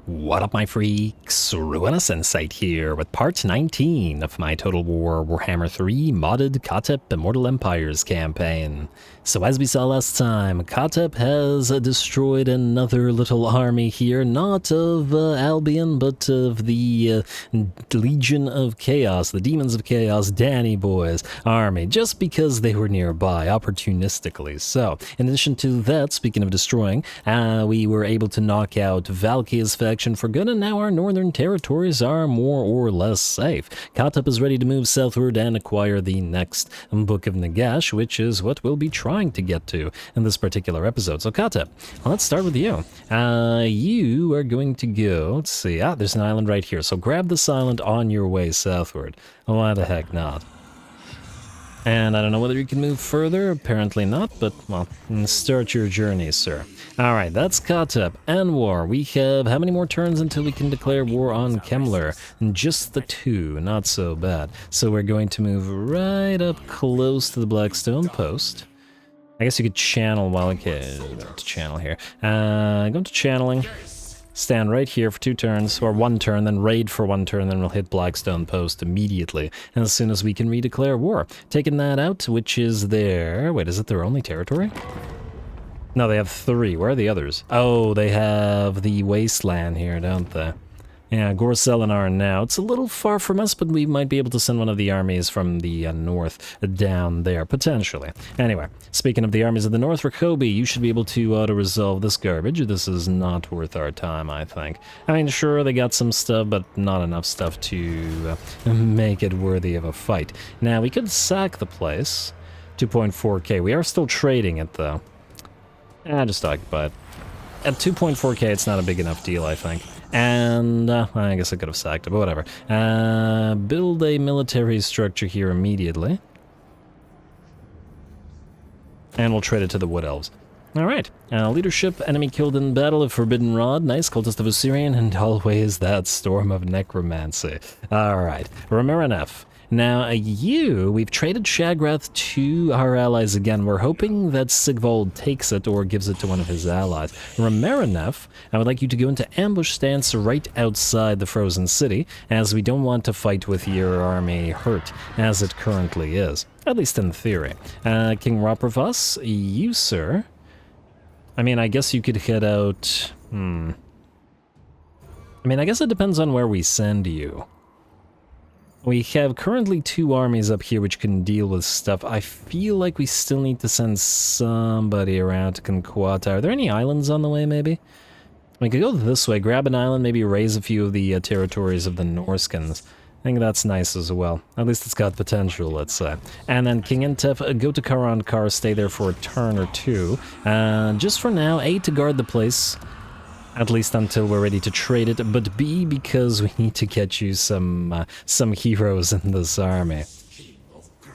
What up, my freaks? Ruinous Insight here with part 19 of my Total War Warhammer 3 modded Khatep Immortal Empires campaign. So as we saw last time, Khatep has destroyed another little army here, not of Albion, but of the Legion of Chaos, the Demons of Chaos, Danny Boy's army, just because they were nearby, opportunistically. So, in addition to that, speaking of destroying, we were able to knock out Valky's faction for good, and now our northern territories are more or less safe. Khatep is ready to move southward and acquire the next Book of Nagash, which is what we'll be trying to get to in this particular episode. So Khatep, let's start with you. You are going to go, let's see, there's an island right here, so grab this island on your way southward. Why the heck not? And I don't know whether you can move further, apparently not, but, well, start your journey, sir. Alright, that's Khatep and war. We have how many more turns until we can declare war on Kemmler? Just the 2, not so bad. So we're going to move right up close to the Blackstone Post. I guess you could channel while okay, to channel here. Go to channeling. Stand right here for 2 turns, or 1 turn, then raid for 1 turn, then we'll hit Blackstone Post immediately, as soon as we can redeclare war. Taking that out, which is their... Wait, is it their only territory? No, they have 3. Where are the others? Oh, they have the Wasteland here, don't they? Yeah, Gorselinar now. It's a little far from us, but we might be able to send one of the armies from the north down there, potentially. Anyway, speaking of the armies of the north, Rakobi, you should be able to auto-resolve this garbage. This is not worth our time, I think. I mean, sure, they got some stuff, but not enough stuff to make it worthy of a fight. Now, we could sack the place. 2.4k. We are still trading it, though. Just occupy it. At 2.4k, it's not a big enough deal, I think. And, I guess I could have sacked it, but whatever. Build a military structure here immediately. And we'll trade it to the Wood Elves. Alright, leadership, enemy killed in battle of Forbidden Rod, nice, Cultist of Osirian, and always that Storm of Necromancy. Alright, Ramiranef. Now, we've traded Shagrath to our allies again. We're hoping that Sigvald takes it or gives it to one of his allies. Ramiranef, I would like you to go into ambush stance right outside the Frozen City, as we don't want to fight with your army hurt, as it currently is. At least in theory. King Ropravas, you, sir. I mean, I guess you could head out... I mean, I guess it depends on where we send you. We have currently 2 armies up here which can deal with stuff. I feel like we still need to send somebody around to Conquata. Are there any islands on the way, maybe? We could go this way, grab an island, maybe raise a few of the territories of the Norskins. I think that's nice as well. At least it's got potential, let's say. And then King Intef, go to Karankar, stay there for a turn or 2. Just for now, A, to guard the place. At least until we're ready to trade it, but B, because we need to get you some heroes in this army.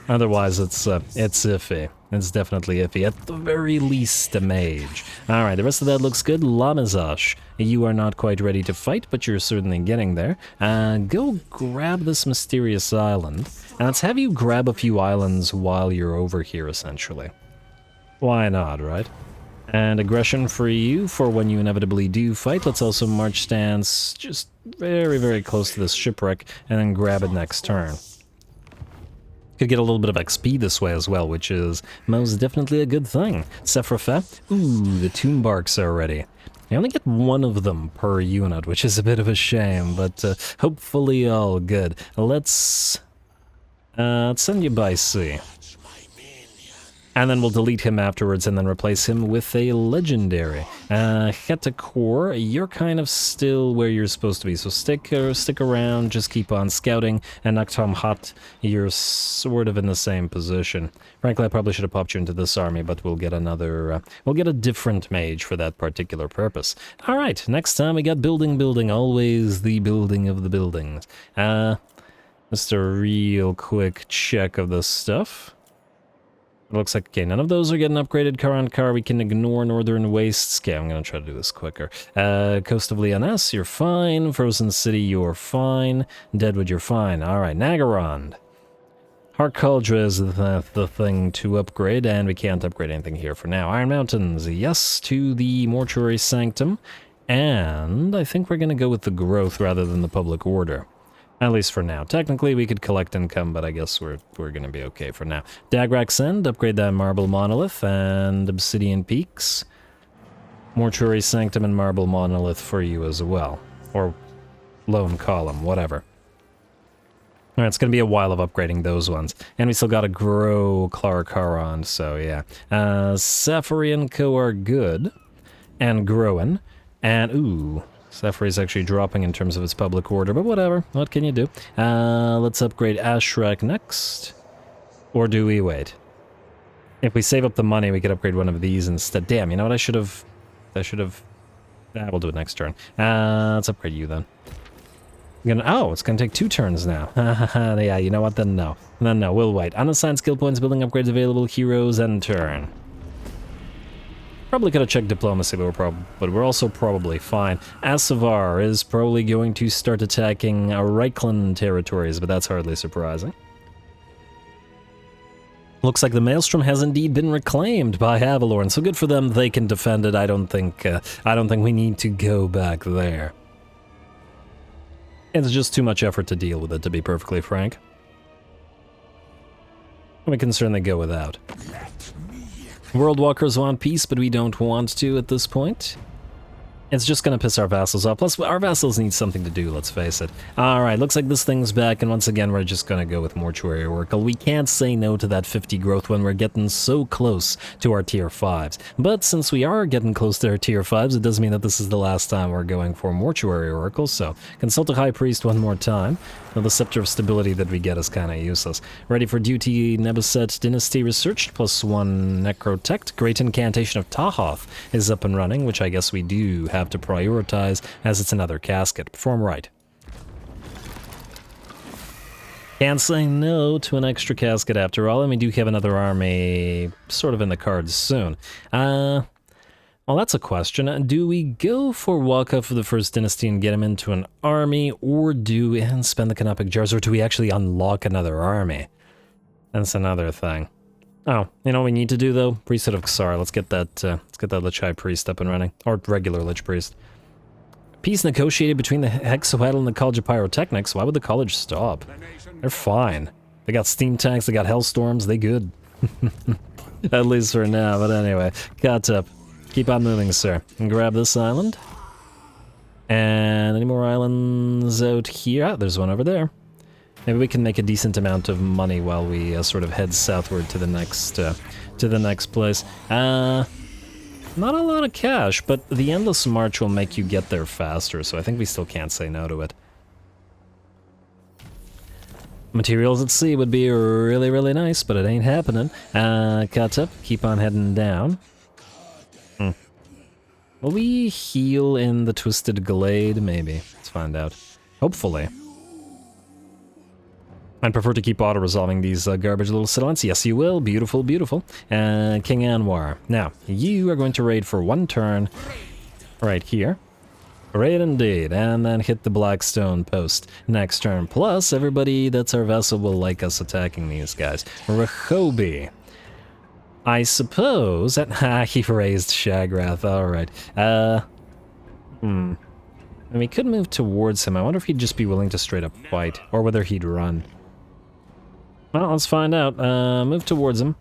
Otherwise, it's iffy. It's definitely iffy. At the very least, a mage. Alright, the rest of that looks good. Lamizash, you are not quite ready to fight, but you're certainly getting there. Go grab this mysterious island. And let's have you grab a few islands while you're over here, essentially. Why not, right? And aggression for you for when you inevitably do fight. Let's also march stance just very, very close to this shipwreck and then grab it next turn. Could get a little bit of XP this way as well, which is most definitely a good thing. Sephrafeh, ooh, the tomb barks are ready. You only get 1 of them per unit, which is a bit of a shame, but hopefully all good. Let's send you by sea. And then we'll delete him afterwards and then replace him with a legendary. Hetakor, you're kind of still where you're supposed to be, so stick around, just keep on scouting. And Naktamhat, you're sort of in the same position. Frankly, I probably should have popped you into this army, but we'll get another, we'll get a different mage for that particular purpose. Alright, next time we got building, always the building of the buildings. Just a real quick check of this stuff. It looks like, okay, none of those are getting upgraded. Karankar, we can ignore Northern Wastes. Okay, I'm going to try to do this quicker. Coast of Lyonesse, you're fine. Frozen City, you're fine. Deadwood, you're fine. Alright, Nagarond. Heart Cauldron is the thing to upgrade, and we can't upgrade anything here for now. Iron Mountains, yes to the Mortuary Sanctum. And I think we're going to go with the growth rather than the public order. At least for now. Technically, we could collect income, but I guess we're going to be okay for now. Dagrak Send, upgrade that Marble Monolith, and Obsidian Peaks. Mortuary Sanctum and Marble Monolith for you as well. Or Lone Column, whatever. Alright, it's going to be a while of upgrading those ones. And we still got to grow Clarakaron, so yeah. Safari and Co are good. And growing. And, ooh... Safari is actually dropping in terms of its public order, but whatever. What can you do? Let's upgrade Ashrak next. Or do we wait? If we save up the money, we could upgrade one of these instead. Damn, you know what? I should have... we'll do it next turn. Let's upgrade you then. Oh, it's gonna take 2 turns now. Yeah, you know what? Then no. No, we'll wait. Unassigned skill points, building upgrades available, heroes, and turn. Probably could have checked diplomacy, but we're also probably fine. Asavar is probably going to start attacking Reichland territories, but that's hardly surprising. Looks like the Maelstrom has indeed been reclaimed by Avalorn, so good for them. They can defend it. I don't think we need to go back there. It's just too much effort to deal with it, to be perfectly frank. We can certainly go without. Worldwalkers want peace, but we don't want to at this point. It's just gonna piss our vassals off. Plus, our vassals need something to do, let's face it. Alright, looks like this thing's back, and once again, we're just gonna go with Mortuary Oracle. We can't say no to that 50 growth when we're getting so close to our tier 5s. But since we are getting close to our tier 5s, it does mean that this is the last time we're going for Mortuary Oracle, so consult a High Priest one more time. Now, the Scepter of Stability that we get is kinda useless. Ready for duty, Nebuset Dynasty researched, +1 Necrotect. Great Incantation of Tahoth is up and running, which I guess we do have to prioritize, as it's another casket. Perform right. Can't say no to an extra casket after all, and we do have another army sort of in the cards soon. Well, that's a question. Do we go for Waka for the First Dynasty and get him into an army, or do we spend the Canopic Jars, or do we actually unlock another army? That's another thing. Oh, you know what we need to do though? Priesthood of Xar. Let's get that Lich High Priest up and running, or regular Lich Priest. Peace negotiated between the Hexohatl and the College of Pyrotechnics. Why would the college stop? They're fine. They got steam tanks. They got hellstorms. They good. At least for now. But anyway, Khatep. Keep on moving, sir. And grab this island. And any more islands out here? Ah, there's one over there. Maybe we can make a decent amount of money while we sort of head southward to the next place. Not a lot of cash, but the Endless March will make you get there faster, so I think we still can't say no to it. Materials at sea would be really, really nice, but it ain't happening. Khatep, keep on heading down. Will we heal in the Twisted Glade? Maybe. Let's find out. Hopefully. I'd prefer to keep auto-resolving these garbage little settlements. Yes, you will. Beautiful, beautiful. King Anwar. Now, you are going to raid for 1 turn right here. Raid indeed, and then hit the Blackstone post next turn. Plus, everybody that's our vessel will like us attacking these guys. Rehobi. I suppose that... he raised Shagrath, alright. And we could move towards him. I wonder if he'd just be willing to straight up fight, or whether he'd run. Well, let's find out. Move towards him.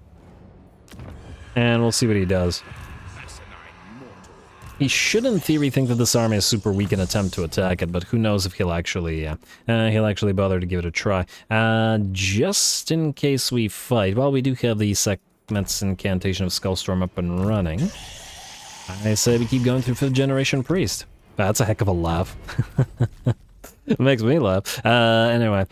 And we'll see what he does. He should, in theory, think that this army is super weak and attempt to attack it, but who knows if he'll actually bother to give it a try. Just in case we fight, well, we do have the Sekhmet's Incantation of Skullstorm up and running. I say we keep going through 5th Generation Priest. That's a heck of a laugh. It makes me laugh. Anyway,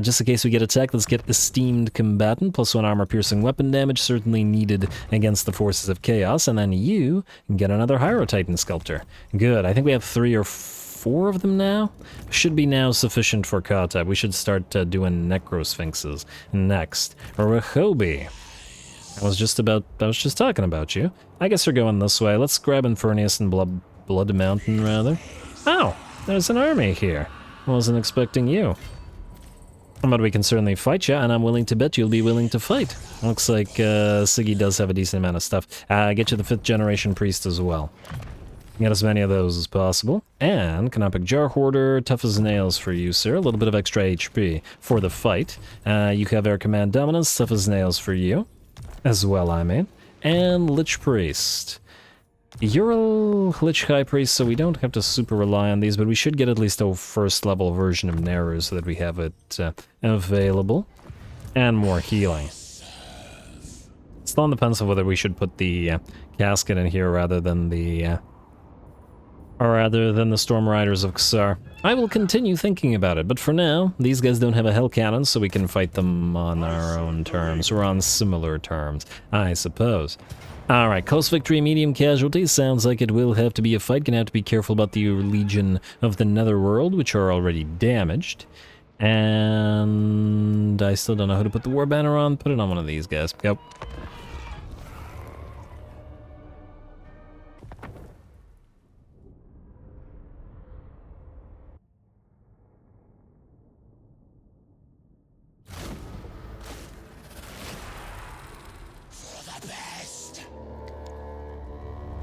just in case we get attacked, let's get Esteemed Combatant, +1 armor-piercing weapon damage, certainly needed against the forces of chaos, and then you can get another Hierotitan Sculptor. Good, I think we have 3 or 4 of them now. Should be now sufficient for Khatep. We should start doing Necrosphinxes next. Rehobi. I was just talking about you. I guess we're going this way. Let's grab Infernius and Blood Mountain, rather. Oh, there's an army here. I wasn't expecting you. But we can certainly fight you, and I'm willing to bet you'll be willing to fight. Looks like Siggy does have a decent amount of stuff. Get you the 5th Generation Priest as well. Get as many of those as possible. And Canopic Jar Hoarder, tough as nails for you, sir. A little bit of extra HP for the fight. You have Air Command Dominance, tough as nails for you. As well, I mean. And Lich Priest. You're a Lich High Priest, so we don't have to super rely on these, but we should get at least a first level version of Neru so that we have it available. And more healing. Still on the fence of whether we should put the casket in here rather than the Storm Riders of Xar. I will continue thinking about it, but for now, these guys don't have a Hell Cannon, so we can fight them on our own terms, or on similar terms, I suppose. Alright, Coast Victory, medium casualties. Sounds like it will have to be a fight. Gonna have to be careful about the Legion of the Netherworld, which are already damaged. And I still don't know how to put the War Banner on. Put it on one of these guys. Yep.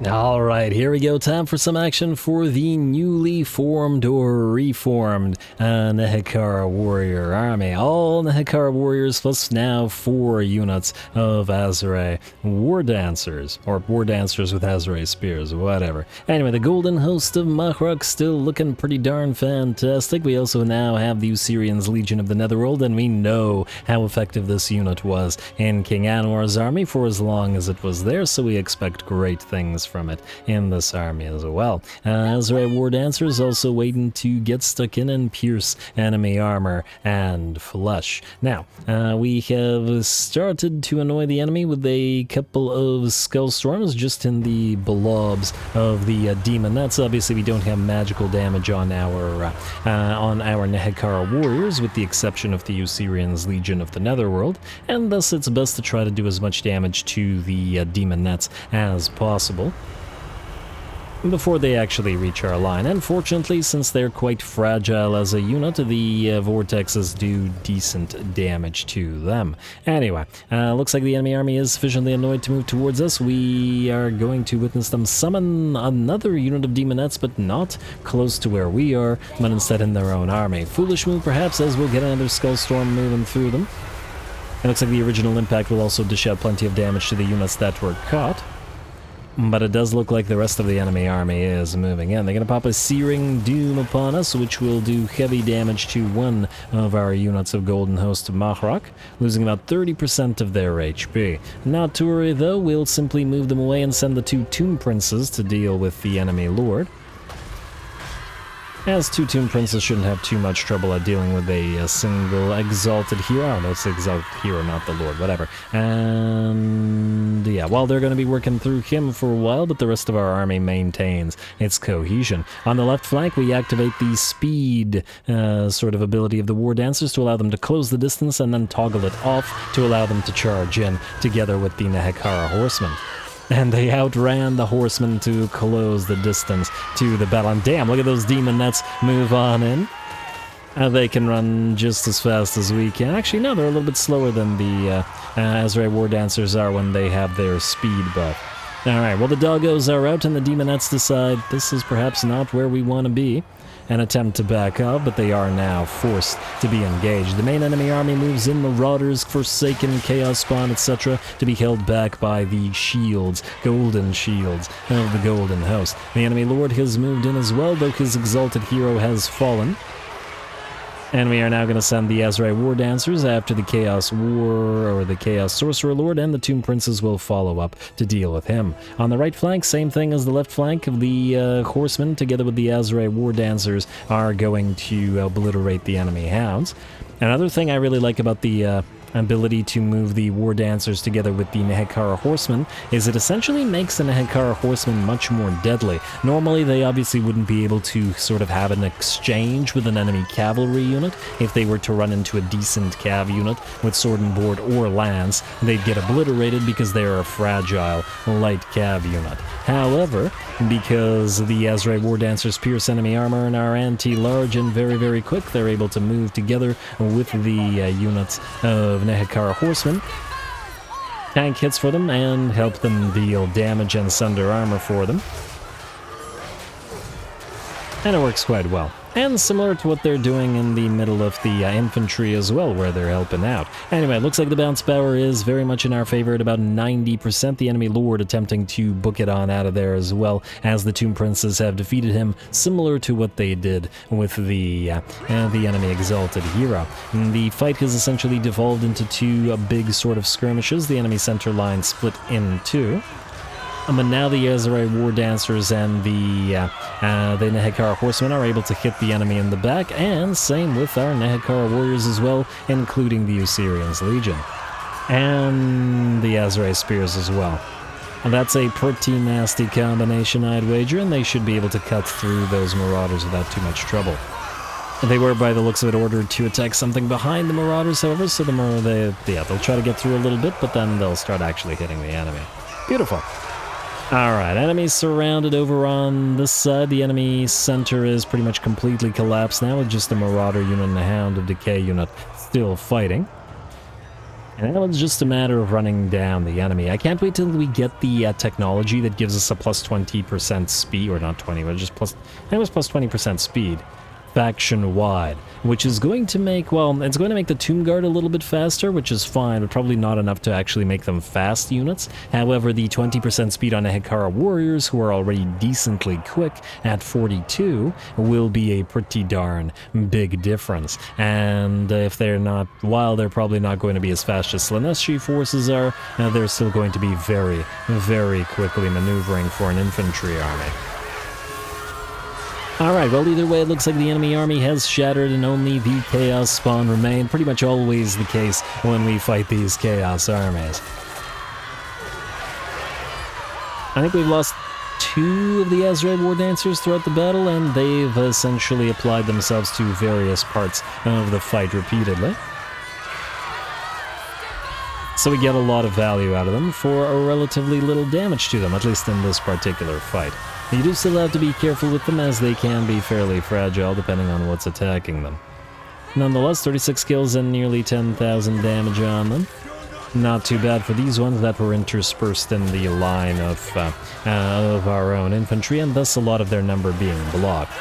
Alright, here we go. Time for some action for the newly formed or reformed Nehekara Warrior Army. All Nehekara Warriors plus now 4 units of Azure War Dancers. Or War Dancers with Azure Spears, whatever. Anyway, the Golden Host of Machrok still looking pretty darn fantastic. We also now have the Usirian's Legion of the Netherworld, and we know how effective this unit was in King Anwar's army for as long as it was there, so we expect great things from it in this army as well. Azure War Dancers also waiting to get stuck in and pierce enemy armor and flesh. Now, we have started to annoy the enemy with a couple of Skull Storms just in the blobs of the demon. That's obviously we don't have magical damage on our Nehekara warriors, with the exception of the Usirian's Legion of the Netherworld, and thus it's best to try to do as much damage to the demon nets as possible before they actually reach our line. And fortunately, since they're quite fragile as a unit, the vortexes do decent damage to them. Anyway, looks like the enemy army is sufficiently annoyed to move towards us. We are going to witness them summon another unit of demonettes, but not close to where we are, but instead in their own army. Foolish move perhaps, as we'll get another Skull Storm moving through them. It looks like the original impact will also dish out plenty of damage to the units that were caught. But it does look like the rest of the enemy army is moving in. They're going to pop a Searing Doom upon us, which will do heavy damage to one of our units of Golden Host of Machrok, losing about 30% of their HP. Not to worry though, we'll simply move them away and send the 2 Tomb Princes to deal with the enemy lord. As 2 Tomb Princes shouldn't have too much trouble at dealing with a single Exalted Hero. Oh, no, it's the Exalted Hero, not the Lord, whatever. And yeah, well, they're going to be working through him for a while, but the rest of our army maintains its cohesion. On the left flank, we activate the speed sort of ability of the War Dancers to allow them to close the distance and then toggle it off to allow them to charge in together with the Nehekara Horsemen. And they outran the horsemen to close the distance to the battle. And damn, look at those demon nets move on in. They can run just as fast as we can. Actually, no, they're a little bit slower than the Azure War Dancers are when they have their speed buff. Alright, well the doggos are out and the demonettes decide this is perhaps not where we want to be, and attempt to back up, but they are now forced to be engaged. The main enemy army moves in, Marauders, Forsaken, Chaos Spawn, etc., to be held back by the shields, golden shields, of the Golden Host. The enemy lord has moved in as well, though his exalted hero has fallen. And we are now going to send the Azure War Dancers after the Chaos War, or the Chaos Sorcerer Lord, and the Tomb Princes will follow up to deal with him. On the right flank, same thing as the left flank of the Horsemen, together with the Azure War Dancers, are going to obliterate the enemy hounds. Another thing I really like about the ability to move the War Dancers together with the Nehekara Horsemen is it essentially makes the Nehekara Horsemen much more deadly. Normally they obviously wouldn't be able to sort of have an exchange with an enemy cavalry unit. If they were to run into a decent cav unit with sword and board or lance, they'd get obliterated because they're a fragile light cav unit. However, because the Azure War Dancers pierce enemy armor and are anti-large and very, very quick, they're able to move together with the units of Nehekara Horsemen, tank hits for them, and help them deal damage and sunder armor for them. And it works quite well. And similar to what they're doing in the middle of the infantry as well, where they're helping out. Anyway, it looks like the bounce power is very much in our favor at about 90%. The enemy lord attempting to book it on out of there as well, as the Tomb Princes have defeated him, similar to what they did with the enemy exalted hero. And the fight has essentially devolved into two big sort of skirmishes. The enemy center line split in two. But now the Ezra War Dancers and the Nehekara Horsemen are able to hit the enemy in the back, and same with our Nehekara Warriors as well, including the Usirian's Legion. And the Ezra Spears as well. And that's a pretty nasty combination, I'd wager, and they should be able to cut through those Marauders without too much trouble. They were, by the looks of it, ordered to attack something behind the Marauders, however, so they'll try to get through a little bit, but then they'll start actually hitting the enemy. Beautiful. Alright, enemies surrounded over on this side. The enemy center is pretty much completely collapsed now, with just the Marauder unit and the Hound of Decay unit still fighting. And now it's just a matter of running down the enemy. I can't wait till we get the technology that gives us a plus 20% speed, or not 20, but just plus 20% speed. Faction-wide, which is going to make, well, it's going to make the Tomb Guard a little bit faster, which is fine, but probably not enough to actually make them fast units. However, the 20% speed on the Nehekara Warriors, who are already decently quick at 42, will be a pretty darn big difference. And if they're not, while they're probably not going to be as fast as Slaneshi forces are, they're still going to be very, very quickly maneuvering for an infantry army. Alright, well, either way, it looks like the enemy army has shattered and only the Chaos Spawn remain. Pretty much always the case when we fight these Chaos armies. I think we've lost two of the Ezra War Dancers throughout the battle, and they've essentially applied themselves to various parts of the fight repeatedly. So we get a lot of value out of them for a relatively little damage to them, at least in this particular fight. You do still have to be careful with them, as they can be fairly fragile depending on what's attacking them. Nonetheless, 36 kills and nearly 10,000 damage on them. Not too bad for these ones that were interspersed in the line of our own infantry, and thus a lot of their number being blocked.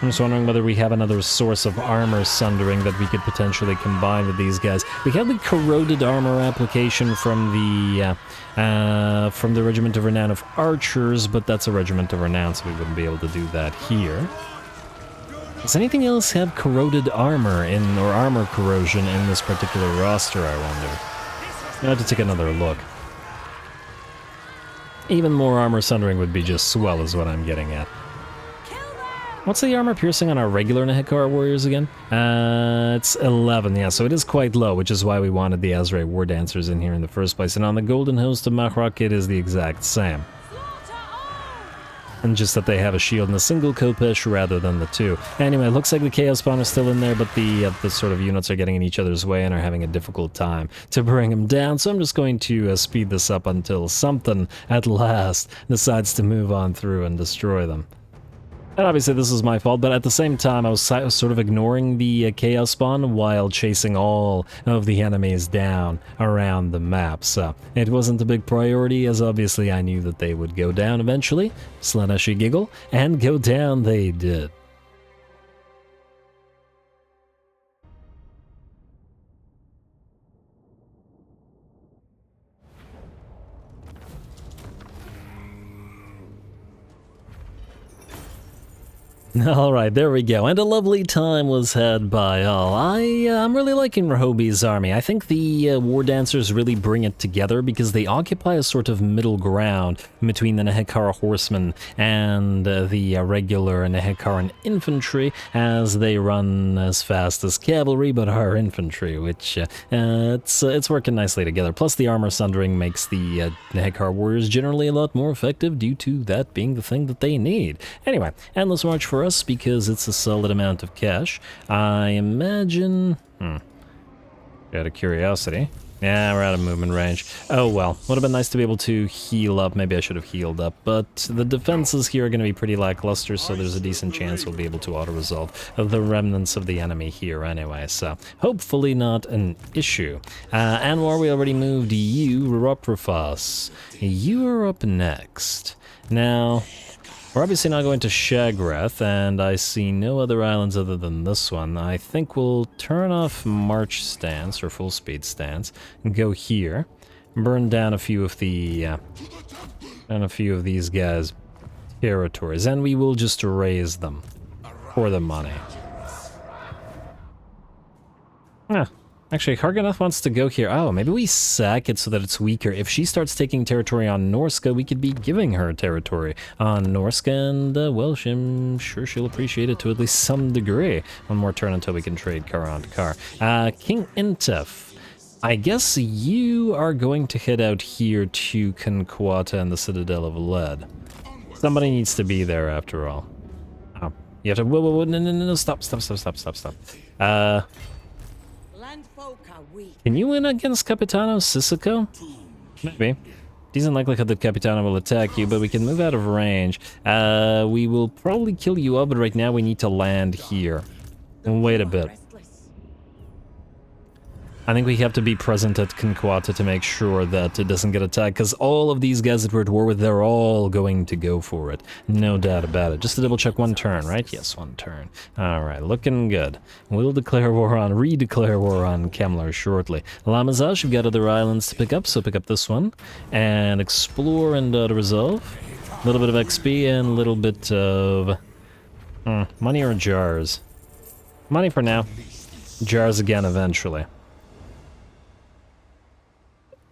I'm just wondering whether we have another source of armor sundering that we could potentially combine with these guys. We have the corroded armor application from the Regiment of Renown of Archers, but that's a Regiment of Renown, so we wouldn't be able to do that here. Does anything else have corroded armor or armor corrosion in this particular roster, I wonder? I'll have to take another look. Even more armor sundering would be just swell, is what I'm getting at. What's the armor piercing on our regular Nehekara Warriors again? It's 11, yeah, so it is quite low, which is why we wanted the Ezra War Dancers in here in the first place. And on the Golden Host of Mahrok, it is the exact same. And just that they have a shield and a single Kopesh rather than the two. Anyway, it looks like the Chaos Spawn is still in there, but the sort of units are getting in each other's way and are having a difficult time to bring them down. So I'm just going to speed this up until something, at last, decides to move on through and destroy them. And obviously this is my fault, but at the same time I was sort of ignoring the Chaos Spawn while chasing all of the enemies down around the map. So it wasn't a big priority, as obviously I knew that they would go down eventually. Slaneshi giggle, and go down they did. Alright, there we go, and a lovely time was had by all. I'm really liking Rahobi's army. I think the War Dancers really bring it together because they occupy a sort of middle ground between the Nehekara Horsemen and the regular Nehekaran infantry, as they run as fast as cavalry but are infantry, which it's working nicely together. Plus the armor sundering makes the Nehekara warriors generally a lot more effective due to that being the thing that they need. Anyway, endless march for us because it's a solid amount of cash. I imagine... Out of curiosity, Yeah, we're out of movement range. Oh well, would have been nice to be able to heal up. Maybe I should have healed up, but the defenses here are going to be pretty lackluster, so there's a decent chance we'll be able to auto-resolve the remnants of the enemy here anyway, so hopefully not an issue. Anwar, we already moved you, Roprofos. You are up next. Now, we're obviously not going to Shagrath, and I see no other islands other than this one. I think we'll turn off March stance, or full speed stance, and go here, burn down a few of the, these guys' territories, and we will just raise them for the money. Actually, Harganath wants to go here. Oh, maybe we sack it so that it's weaker. If she starts taking territory on Norska, we could be giving her territory on Norska, and, well, I'm sure she'll appreciate it to at least some degree. One more turn until we can trade car on car. King Intef, I guess you are going to head out here to Conquata and the Citadel of Lead. Somebody needs to be there, after all. Oh, you have to... Whoa, no, stop. Can you win against Capitano Sissoko? Maybe. Decent likelihood that Capitano will attack you, but we can move out of range. We will probably kill you up, but right now we need to land here. And wait a bit. I think we have to be present at Conquata to make sure that it doesn't get attacked, because all of these guys that we're at war with, they're all going to go for it. No doubt about it. Just to double check, one turn, right? Yes, one turn. Alright, looking good. We'll redeclare war on Kemlar shortly. Lamazash, we've got other islands to pick up, so pick up this one. And explore and resolve. A little bit of XP and a little bit of... money or jars? Money for now. Jars again eventually.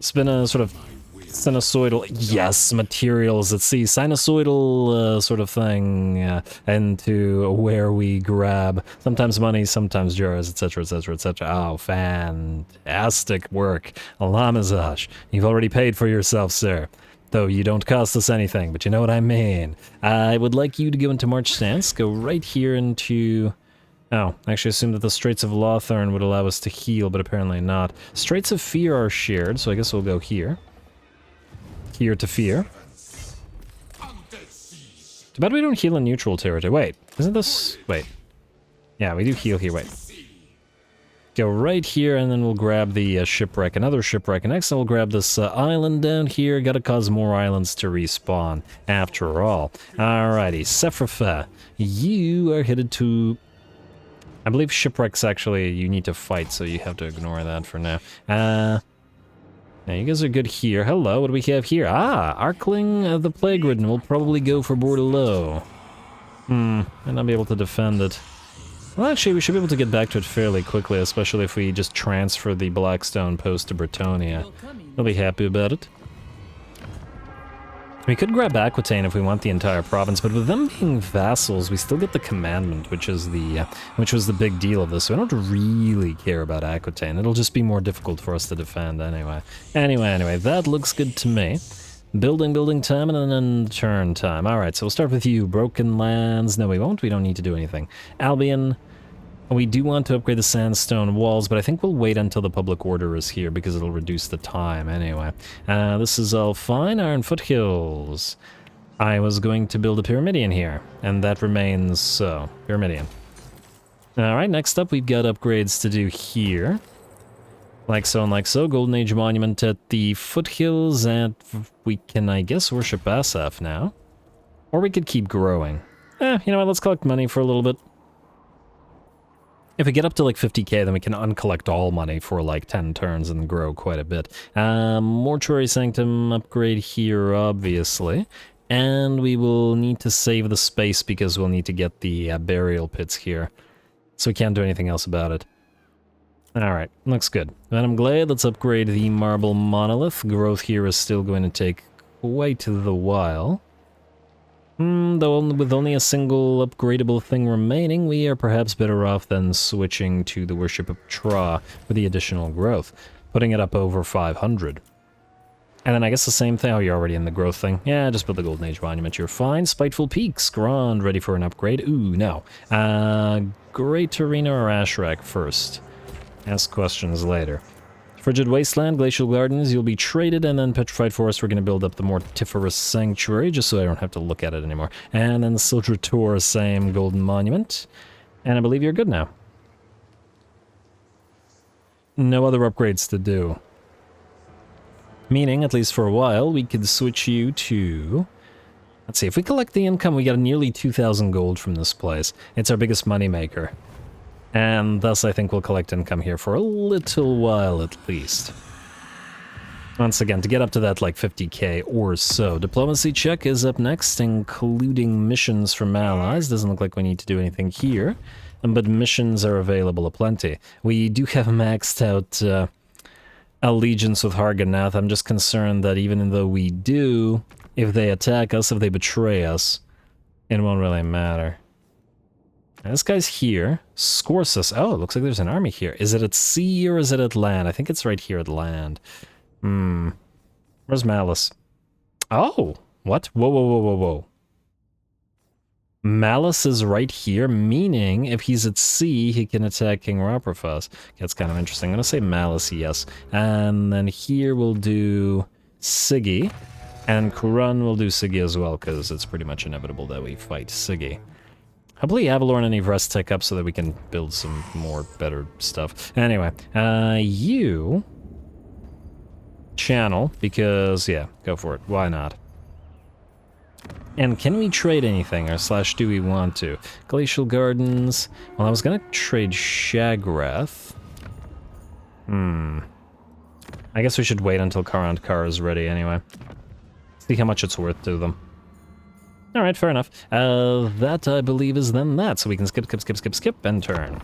It's been a sort of sinusoidal, yes, materials at sea, sinusoidal sort of thing into where we grab sometimes money, sometimes jars, etc., etc., etc. Oh, fantastic work. Lamazash, you've already paid for yourself, sir. Though you don't cost us anything, but you know what I mean. I would like you to go into March stance, go right here into... Oh, I actually assumed that the Straits of Lothern would allow us to heal, but apparently not. Straits of Fear are shared, so I guess we'll go here. Here to Fear. Too bad we don't heal in neutral territory. Wait, isn't this... Wait. Yeah, we do heal here, wait. Go right here, and then we'll grab the shipwreck, another shipwreck, and next we'll grab this island down here. Gotta cause more islands to respawn, after all. Alrighty, Sephiroth, you are headed to... I believe shipwrecks actually you need to fight, so you have to ignore that for now. Now you guys are good here. Hello, what do we have here? Ah, Arkling the Plague Ridden will probably go for Bordelot. Might not be able to defend it. Well, actually, we should be able to get back to it fairly quickly, especially if we just transfer the Blackstone post to Bretonia. They'll be happy about it. We could grab Aquitaine if we want the entire province, but with them being vassals, we still get the commandment, which was the big deal of this. So I don't really care about Aquitaine. It'll just be more difficult for us to defend anyway. Anyway, that looks good to me. Building time, and then turn time. Alright, so we'll start with you. Broken Lands. No, we won't. We don't need to do anything. Albion. We do want to upgrade the sandstone walls, but I think we'll wait until the public order is here because it'll reduce the time anyway. This is all fine. Iron Foothills. I was going to build a Pyramidion here, and that remains so. Pyramidion. Alright, next up we've got upgrades to do here. Like so and like so. Golden Age Monument at the foothills, and we can, I guess, worship Asaph now. Or we could keep growing. You know what, let's collect money for a little bit. If we get up to like 50k, then we can uncollect all money for like 10 turns and grow quite a bit. Mortuary Sanctum upgrade here, obviously. And we will need to save the space because we'll need to get the burial pits here. So we can't do anything else about it. Alright, looks good. And I'm glad. Let's upgrade the Marble Monolith. Growth here is still going to take quite the while. Though with only a single upgradable thing remaining, we are perhaps better off than switching to the Worship of Tra for the additional growth, putting it up over 500. And then I guess the same thing. Oh, you're already in the growth thing. Yeah, just build the Golden Age Monument. You're fine. Spiteful Peaks, Grand, ready for an upgrade. Ooh, no. Great Arena or Ashrak first? Ask questions later. Frigid Wasteland, Glacial Gardens, you'll be traded, and then Petrified Forest, we're going to build up the Mortiferous Sanctuary, just so I don't have to look at it anymore. And then the Siltrator, same Golden Monument. And I believe you're good now. No other upgrades to do. Meaning, at least for a while, we could switch you to... Let's see, if we collect the income, we get nearly 2,000 gold from this place. It's our biggest moneymaker. And thus, I think we'll collect income here for a little while, at least. Once again, to get up to that, like, 50k or so. Diplomacy check is up next, including missions from allies. Doesn't look like we need to do anything here. But missions are available aplenty. We do have maxed out allegiance with Harganath. I'm just concerned that even though we do, if they attack us, if they betray us, it won't really matter. And this guy's here. Scores us. Oh, it looks like there's an army here. Is it at sea or is it at land? I think it's right here at land. Where's Malice? Oh, what? Whoa, whoa, whoa, whoa, whoa. Malice is right here, meaning if he's at sea, he can attack King Raprafas. That's kind of interesting. I'm going to say Malice, yes. And then here we'll do Siggy. And Kurun will do Siggy as well, because it's pretty much inevitable that we fight Siggy. Hopefully Avalorn and Evrest take up so that we can build some more better stuff. Anyway, you... channel, because, yeah, go for it. Why not? And can we trade anything, or slash do we want to? Glacial Gardens... Well, I was gonna trade Shagrath. I guess we should wait until Karant Kar is ready anyway. See how much it's worth to them. Alright, fair enough. That, I believe, is then that, so we can skip, and turn.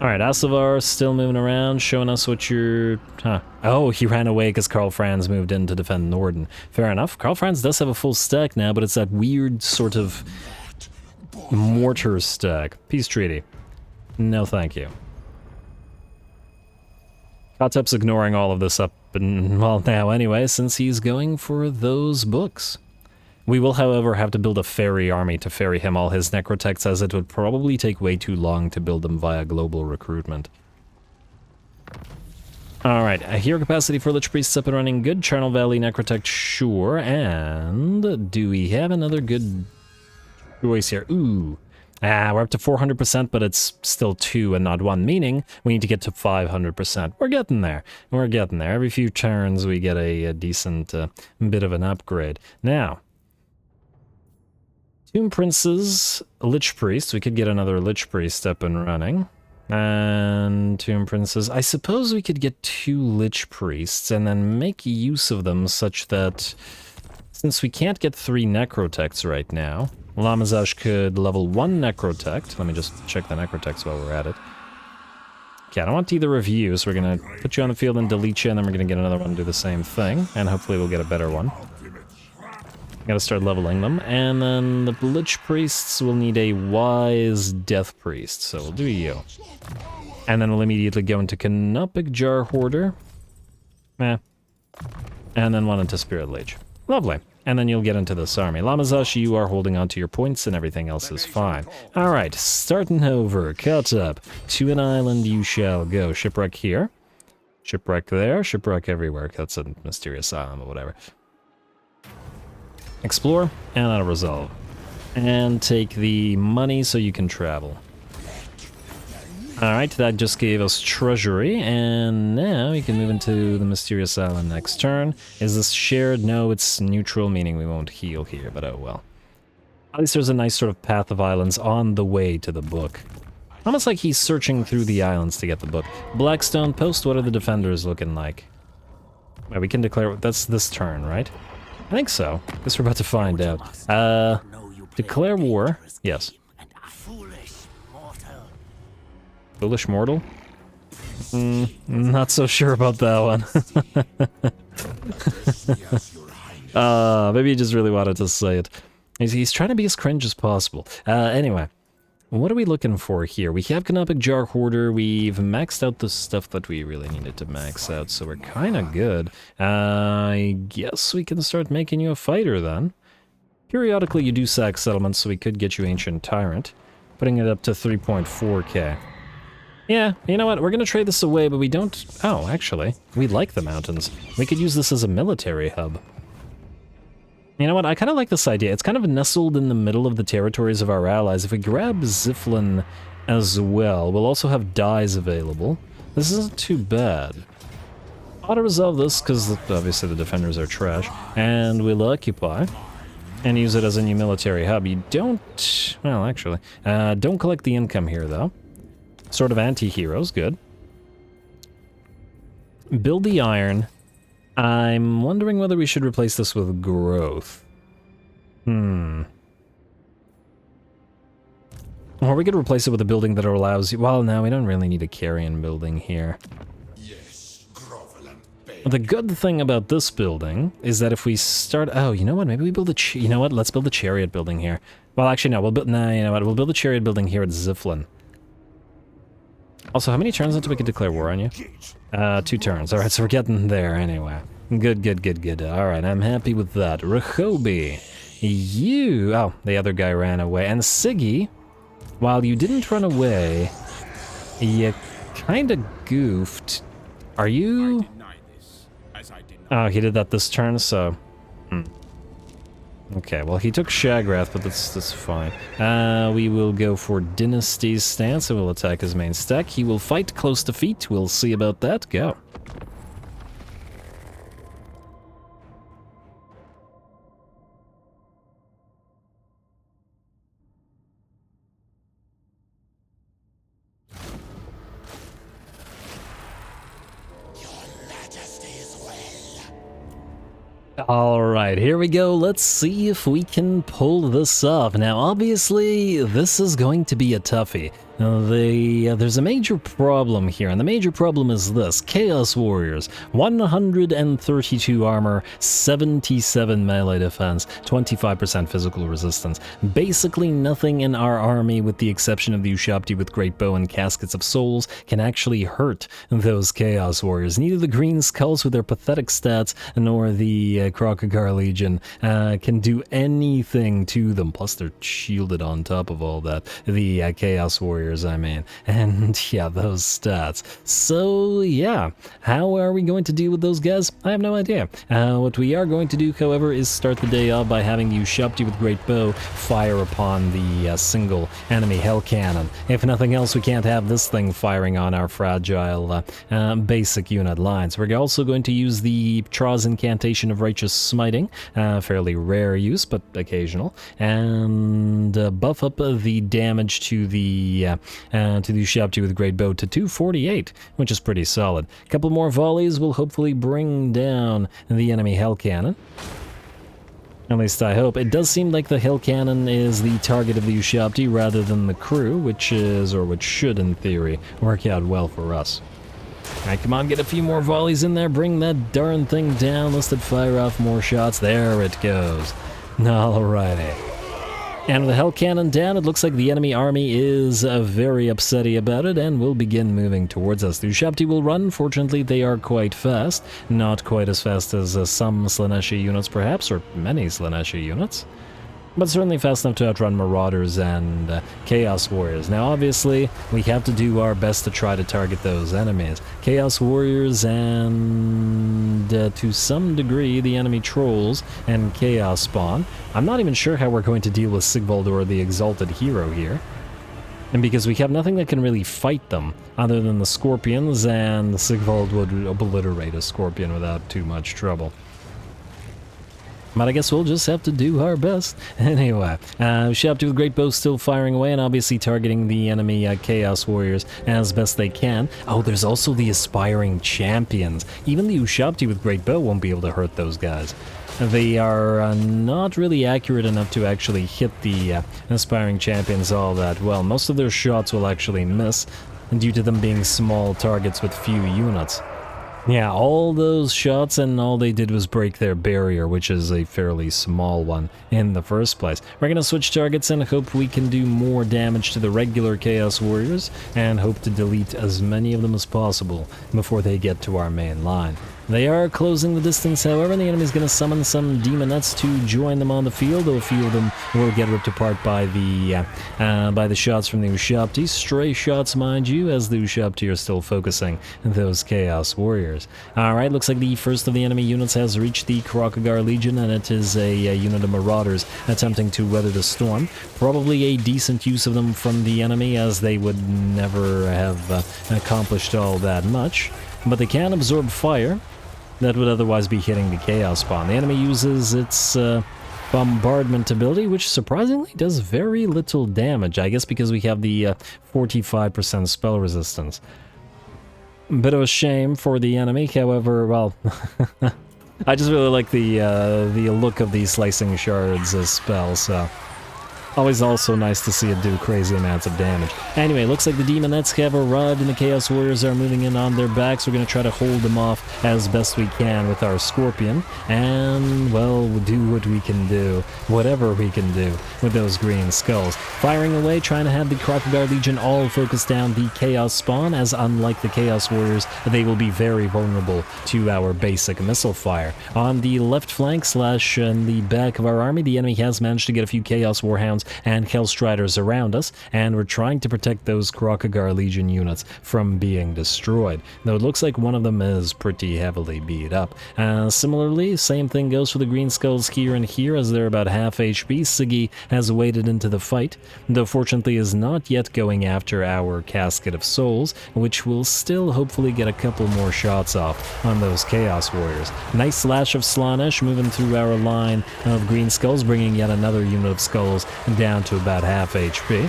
Alright, Asavar still moving around, showing us what you're... Huh. Oh, he ran away because Karl Franz moved in to defend Norden. Fair enough. Karl Franz does have a full stack now, but it's that weird sort of mortar stack. Peace treaty. No thank you. Khatep's ignoring all of this up and, well, now anyway, since he's going for those books. We will, however, have to build a ferry army to ferry him all his necrotechs, as it would probably take way too long to build them via global recruitment. Alright, hero capacity for Lich Priests up and running. Good. Charnel Valley necrotech, sure. And do we have another good choice here? Ooh. We're up to 400%, but it's still 2 and not 1, meaning we need to get to 500%. We're getting there. We're getting there. Every few turns we get a decent bit of an upgrade. Now... Tomb Princes, Lich Priest. We could get another Lich Priest up and running. And Tomb Princes. I suppose we could get 2 Lich Priests and then make use of them such that, since we can't get 3 Necrotechs right now, Lamazash could level 1 Necrotect. Let me just check the Necrotechs while we're at it. Okay, I don't want either of you, so we're going to put you on the field and delete you, and then we're going to get another one to do the same thing, and hopefully we'll get a better one. Gotta start leveling them, and then the Lich Priests will need a Wise Death Priest, so we'll do you. And then we'll immediately go into Canopic Jar Hoarder. And then one into Spirit Leech. Lovely. And then you'll get into this army. Lamazash, you are holding on to your points, and everything else is fine. Alright, starting over. Khatep. To an island you shall go. Shipwreck here. Shipwreck there. Shipwreck everywhere. That's a mysterious island, but whatever. Explore, and that'll resolve. And take the money so you can travel. Alright, that just gave us treasury, and now we can move into the mysterious island next turn. Is this shared? No, it's neutral, meaning we won't heal here, but oh well. At least there's a nice sort of path of islands on the way to the book. Almost like he's searching through the islands to get the book. Blackstone Post, what are the defenders looking like? Well, we can declare, that's this turn, right? I think so. Guess we're about to find out. Declare war. Yes. Foolish mortal? Not so sure about that one. Maybe he just really wanted to say it. He's trying to be as cringe as possible. Anyway. What are we looking for here? We have Canopic Jar Hoarder. We've maxed out the stuff that we really needed to max out, so we're kind of good. I guess we can start making you a fighter then. Periodically you do sack settlements, so we could get you Ancient Tyrant, putting it up to 3.4k. Yeah, you know what? We're gonna trade this away, but we don't... Oh, actually, we like the mountains. We could use this as a military hub. You know what? I kind of like this idea. It's kind of nestled in the middle of the territories of our allies. If we grab Ziflin as well, we'll also have dyes available. This isn't too bad. I'll resolve this, because obviously the defenders are trash. And we'll occupy. And use it as a new military hub. You don't... Well, actually. Don't collect the income here, though. Sort of anti-heroes, good. Build the iron. I'm wondering whether we should replace this with growth. Or we could replace it with a building that allows you... Well, no, we don't really need a carrion building here. Yes, grovel and beg. The good thing about this building is that if we start... Oh, you know what? Maybe we build a... You know what? Let's build a chariot building here. Well, actually, no. We'll build... Nah, you know what? We'll build a chariot building here at Ziflin. Also, how many turns until we can declare war on you? 2 turns. Alright, so we're getting there anyway. Good, good, good, good. Alright, I'm happy with that. Rehobi, you... Oh, the other guy ran away. And Siggy, while you didn't run away, you kinda goofed. Are you... Oh, he did that this turn, so... Okay, well, he took Shagrath, but that's fine. We will go for Dynasty's stance, and we'll attack his main stack. He will fight close to feet. We'll see about that. Go. Alright, here we go. Let's see if we can pull this off. Now, obviously, this is going to be a toughie. There's a major problem here, and the major problem is this. Chaos Warriors, 132 armor, 77 melee defense, 25% physical resistance. Basically nothing in our army, with the exception of the Ushabti with Great Bow and Caskets of Souls, can actually hurt those Chaos Warriors. Neither the Green Skulls with their pathetic stats, nor the Krokagar Legion can do anything to them. Plus they're shielded on top of all that. The Chaos Warriors, I mean. And yeah, those stats. So yeah, how are we going to deal with those guys? I have no idea. What we are going to do, however, is start the day off by having the Ushabti with Great Bow fire upon the single enemy Hell Cannon. If nothing else, we can't have this thing firing on our fragile basic unit lines. We're also going to use the Troz incantation of Righteous Smiting, fairly rare use, but occasional, and buff up the damage to the Ushabti with Great Bow to 248, which is pretty solid. A couple more volleys will hopefully bring down the enemy Hell Cannon. At least I hope. It does seem like the Hell Cannon is the target of the Ushabti rather than the crew, which should, in theory, work out well for us. Alright, come on, get a few more volleys in there, bring that darn thing down, let's fire off more shots. There it goes. Alrighty. And with the Hell Cannon down, it looks like the enemy army is very upsetty about it and will begin moving towards us. The Ushabti will run. Fortunately, they are quite fast. Not quite as fast as some Slaneshi units, perhaps, or many Slaneshi units. But certainly fast enough to outrun Marauders and Chaos Warriors. Now, obviously, we have to do our best to try to target those enemies. Chaos Warriors and, to some degree, the enemy Trolls and Chaos Spawn. I'm not even sure how we're going to deal with Sigvald or the Exalted Hero here. And because we have nothing that can really fight them, other than the Scorpions, and Sigvald would obliterate a Scorpion without too much trouble. But I guess we'll just have to do our best. Anyway, Ushabti with Great Bow still firing away and obviously targeting the enemy Chaos Warriors as best they can. Oh, there's also the Aspiring Champions. Even the Ushabti with Great Bow won't be able to hurt those guys. They are not really accurate enough to actually hit the Aspiring Champions all that well. Most of their shots will actually miss due to them being small targets with few units. Yeah, all those shots and all they did was break their barrier, which is a fairly small one in the first place. We're going to switch targets and hope we can do more damage to the regular Chaos Warriors and hope to delete as many of them as possible before they get to our main line. They are closing the distance, however, and the enemy's going to summon some demonettes to join them on the field, though a few of them will get ripped apart by the shots from the Ushabti. Stray shots, mind you, as the Ushabti are still focusing those Chaos Warriors. Alright, looks like the first of the enemy units has reached the Krokagar Legion, and it is a unit of Marauders attempting to weather the storm. Probably a decent use of them from the enemy, as they would never have accomplished all that much. But they can absorb fire that would otherwise be hitting the Chaos Spawn. The enemy uses its bombardment ability, which surprisingly does very little damage, I guess because we have the 45% spell resistance. Bit of a shame for the enemy, however, well, I just really like the look of the Slicing Shards spell, so always also nice to see it do crazy amounts of damage. Anyway, looks like the Demonettes have arrived and the Chaos Warriors are moving in on their backs. We're going to try to hold them off as best we can with our Scorpion. And, well, we'll do what we can do. Whatever we can do with those green skulls. Firing away, trying to have the Krokagar Legion all focus down the Chaos Spawn, as unlike the Chaos Warriors, they will be very vulnerable to our basic missile fire. On the left flank / in the back of our army, the enemy has managed to get a few Chaos Warhounds and Hellstriders around us, and we're trying to protect those Krokagar Legion units from being destroyed, though it looks like one of them is pretty heavily beat up. Similarly, same thing goes for the green skulls here and here, as they're about half HP. Siggy has waded into the fight, though fortunately is not yet going after our Casket of Souls, which will still hopefully get a couple more shots off on those Chaos Warriors. Nice slash of Slaanesh moving through our line of green skulls, bringing yet another unit of skulls down to about half HP.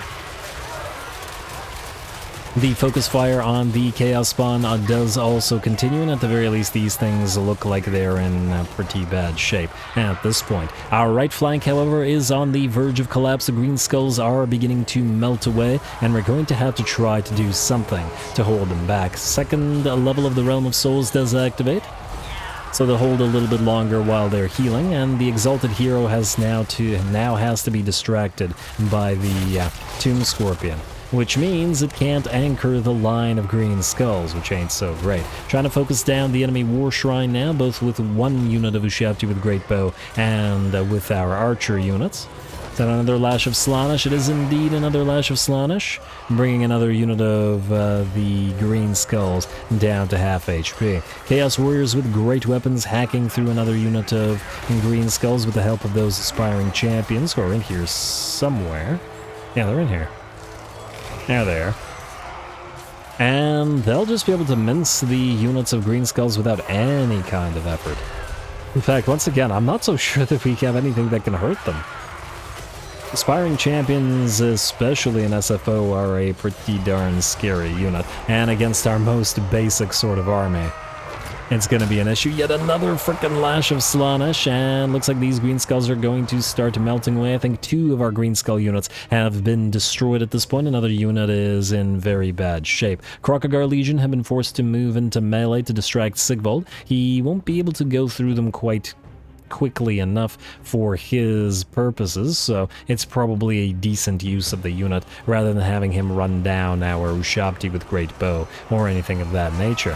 The focus fire on the Chaos Spawn does also continue, and at the very least these things look like they're in pretty bad shape at this point. Our right flank, however, is on the verge of collapse. The green skulls are beginning to melt away, and we're going to have to try to do something to hold them back. Second level of the Realm of Souls does activate, so they'll hold a little bit longer while they're healing, and the Exalted Hero has now has to be distracted by the Tomb Scorpion, which means it can't anchor the line of green skulls, which ain't so great. Trying to focus down the enemy War Shrine now, both with one unit of Ushabti with Great Bow and with our archer units. Is that another Lash of Slaanesh? It is indeed another Lash of Slaanesh, bringing another unit of the green skulls down to half HP. Chaos Warriors with great weapons hacking through another unit of green skulls with the help of those aspiring champions who are in here somewhere. Yeah, they're in here. There they are. And they'll just be able to mince the units of green skulls without any kind of effort. In fact, once again, I'm not so sure that we have anything that can hurt them. Aspiring Champions, especially in SFO, are a pretty darn scary unit, and against our most basic sort of army, it's going to be an issue. Yet another frickin' Lash of Slaanesh, and looks like these green skulls are going to start melting away. I think 2 of our green skull units have been destroyed at this point. Another unit is in very bad shape. Krokagar Legion have been forced to move into melee to distract Sigvald. He won't be able to go through them quite quickly enough for his purposes, so it's probably a decent use of the unit rather than having him run down our Ushabti with Great Bow or anything of that nature.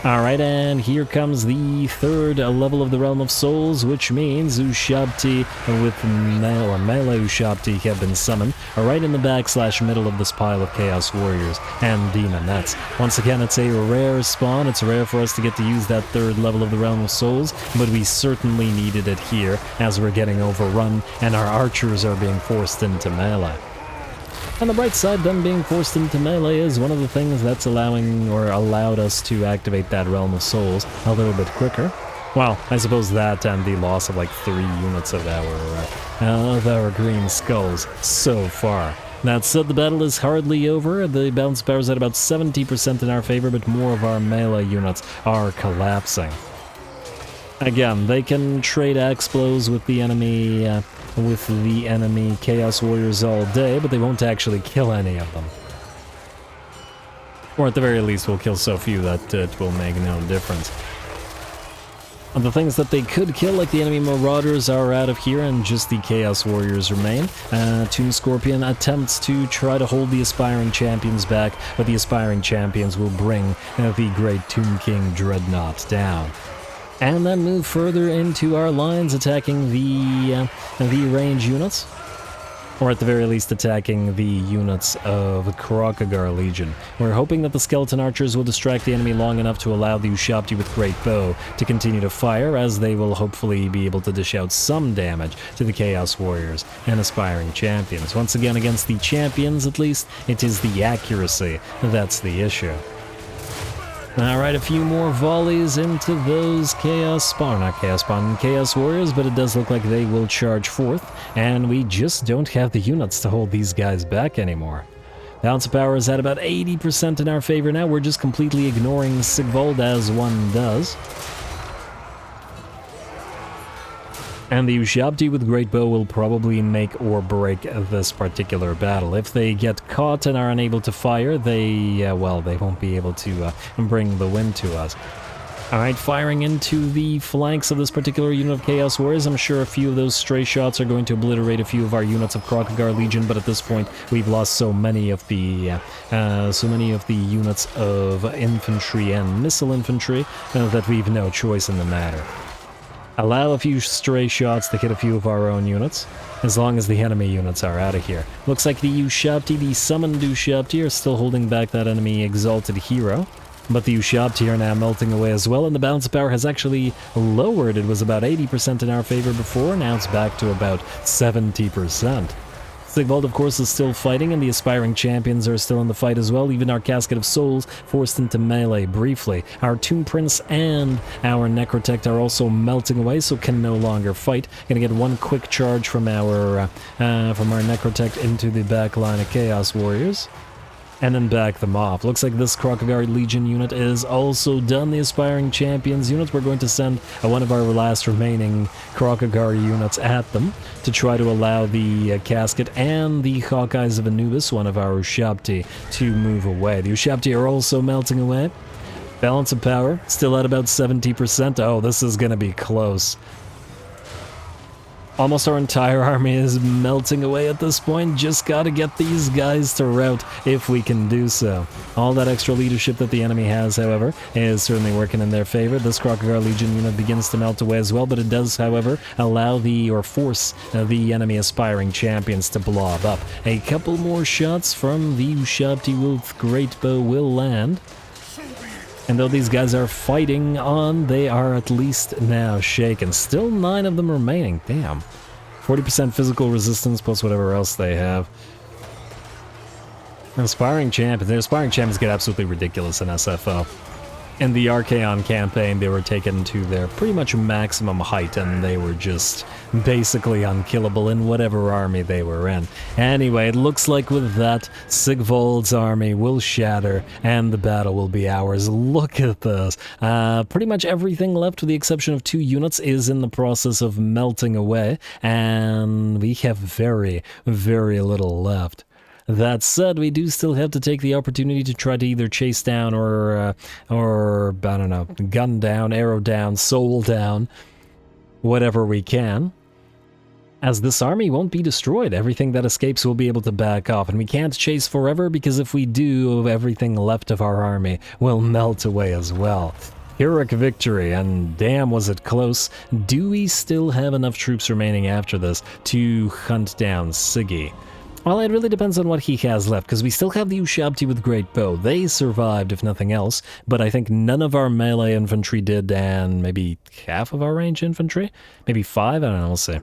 Alright, and here comes the third level of the Realm of Souls, which means Ushabti with melee Ushabti have been summoned right in the back / middle of this pile of Chaos Warriors and Demonettes. Once again, it's a rare spawn. It's rare for us to get to use that third level of the Realm of Souls, but we certainly needed it here as we're getting overrun and our archers are being forced into melee. On the bright side, them being forced into melee is one of the things that's allowed us to activate that Realm of Souls a little bit quicker. Well, I suppose that and the loss of like 3 units of our green skulls so far. That said, the battle is hardly over. The balance power is at about 70% in our favor, but more of our melee units are collapsing. Again, they can trade axe blows with the enemy Chaos Warriors all day, but they won't actually kill any of them. Or at the very least, we'll kill so few that it will make no difference. And the things that they could kill, like the enemy Marauders, are out of here, and just the Chaos Warriors remain. Tomb Scorpion attempts to try to hold the Aspiring Champions back, but the Aspiring Champions will bring the Great Tomb King Dreadnought down. And then move further into our lines, attacking the range units. Or at the very least attacking the units of Krokagar Legion. We're hoping that the Skeleton Archers will distract the enemy long enough to allow the Ushabti with Great Bow to continue to fire, as they will hopefully be able to dish out some damage to the Chaos Warriors and Aspiring Champions. Once again, against the Champions at least, it is the accuracy that's the issue. Alright, a few more volleys into those Chaos Warriors, but it does look like they will charge forth, and we just don't have the units to hold these guys back anymore. Balance of power is at about 80% in our favor now. We're just completely ignoring Sigvald, as one does. And the Ushabti with Great Bow will probably make or break this particular battle. If they get caught and are unable to fire, they won't be able to bring the win to us. Alright, firing into the flanks of this particular unit of Chaos Warriors. I'm sure a few of those stray shots are going to obliterate a few of our units of Krokagar Legion, but at this point we've lost so many of the units of infantry and missile infantry that we've no choice in the matter. Allow a few stray shots to hit a few of our own units, as long as the enemy units are out of here. Looks like the Ushabti, the summoned Ushabti, are still holding back that enemy Exalted Hero, but the Ushabti are now melting away as well, and the balance of power has actually lowered. It was about 80% in our favor before, now it's back to about 70%. Sigvald, of course, is still fighting, and the Aspiring Champions are still in the fight as well. Even our Casket of Souls forced into melee briefly. Our Tomb Prince and our Necrotect are also melting away, so can no longer fight. Gonna get one quick charge from our Necrotect into the back line of Chaos Warriors, and then back them off. Looks like this Krokagar Legion unit is also done. The Aspiring Champions unit, we're going to send one of our last remaining Krokagar units at them to try to allow the Casket and the Hawkeyes of Anubis, one of our Ushabti, to move away. The Ushabti are also melting away. Balance of power, still at about 70%. Oh, this is going to be close. Almost our entire army is melting away at this point. Just gotta get these guys to rout if we can do so. All that extra leadership that the enemy has, however, is certainly working in their favor. This Krokagar Legion unit begins to melt away as well, but it does, however, allow force the enemy Aspiring Champions to blob up. A couple more shots from the Ushabti with Great Bow will land. And though these guys are fighting on, they are at least now shaken. Still 9 of them remaining. Damn. 40% physical resistance plus whatever else they have. The Aspiring Champions get absolutely ridiculous in SFO. In the Archaon campaign, they were taken to their pretty much maximum height, and they were just basically unkillable in whatever army they were in. Anyway, it looks like with that, Sigvald's army will shatter, and the battle will be ours. Look at this. Pretty much everything left, with the exception of 2 units, is in the process of melting away, and we have very, very little left. That said, we do still have to take the opportunity to try to either chase down or I don't know, gun down, arrow down, soul down, whatever we can, as this army won't be destroyed. Everything that escapes will be able to back off, and we can't chase forever, because if we do, everything left of our army will melt away as well. Pyrrhic victory, and damn was it close. Do we still have enough troops remaining after this to hunt down Siggy? Well, it really depends on what he has left, because we still have the Ushabti with Great Bow. They survived, if nothing else, but I think none of our melee infantry did, and maybe half of our range infantry? Maybe 5? I don't know, we'll see.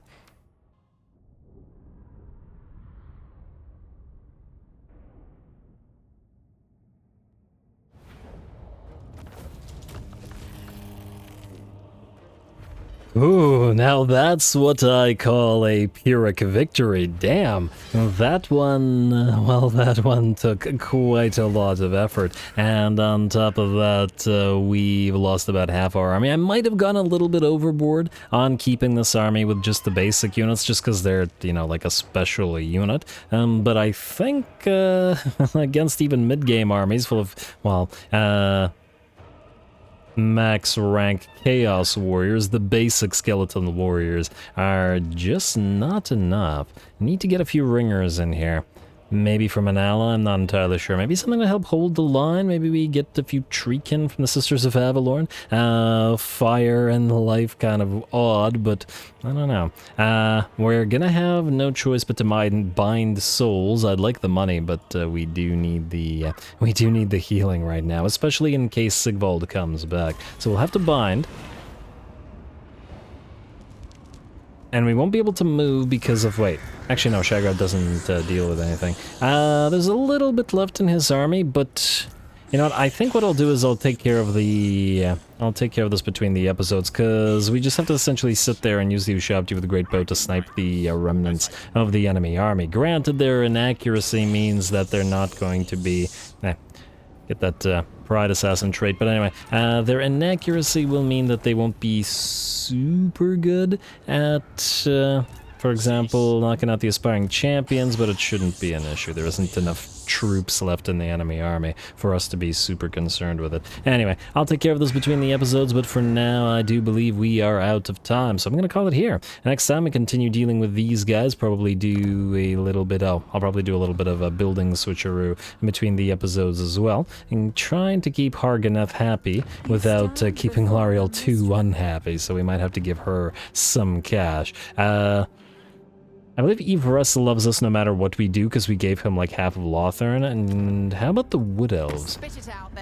Ooh, now that's what I call a Pyrrhic victory. Damn, that one took quite a lot of effort, and on top of that, we've lost about half our army. I might have gone a little bit overboard on keeping this army with just the basic units, just because they're, you know, like a special unit, but I think, against even mid-game armies full of, well, max rank Chaos Warriors, the basic skeleton warriors, are just not enough. Need to get a few ringers in here. Maybe from an ally, I'm not entirely sure. Maybe something to help hold the line. Maybe we get a few Treekin from the Sisters of Avalorn. Fire and life kind of odd, but I don't know. We're gonna have no choice but to bind souls. I'd like the money, but we do need the healing right now, especially in case Sigvald comes back. So we'll have to bind. And we won't be able to move because of, wait, actually no, Shagrad doesn't deal with anything. There's a little bit left in his army, but you know what, I think what I'll do is I'll take care of this between the episodes, because we just have to essentially sit there and use the Ushabti with the Great Bow to snipe the remnants of the enemy army. Granted, their inaccuracy means that they're not going to be... get that Pride Assassin trait, but anyway, their inaccuracy will mean that they won't be super good at, for example, knocking out the Aspiring Champions, but it shouldn't be an issue. There isn't enough troops left in the enemy army for us to be super concerned with it. Anyway, I'll take care of this between the episodes, but for now, I do believe we are out of time, so I'm going to call it here. Next time we continue dealing with these guys, probably do a little bit, I'll probably do a little bit of a building switcheroo in between the episodes as well, and trying to keep Harganeth happy without keeping Lariel too unhappy, so we might have to give her some cash. I believe Everus loves us no matter what we do, because we gave him like half of Lothern. And how about the Wood Elves?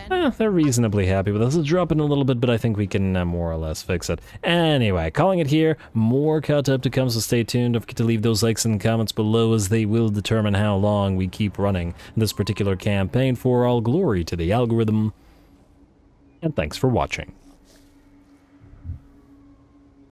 They're reasonably happy with us. It's dropping a little bit, but I think we can more or less fix it. Anyway, calling it here. More Khatep to come, so stay tuned. Don't forget to leave those likes in the comments below, as they will determine how long we keep running this particular campaign, for all glory to the algorithm. And thanks for watching.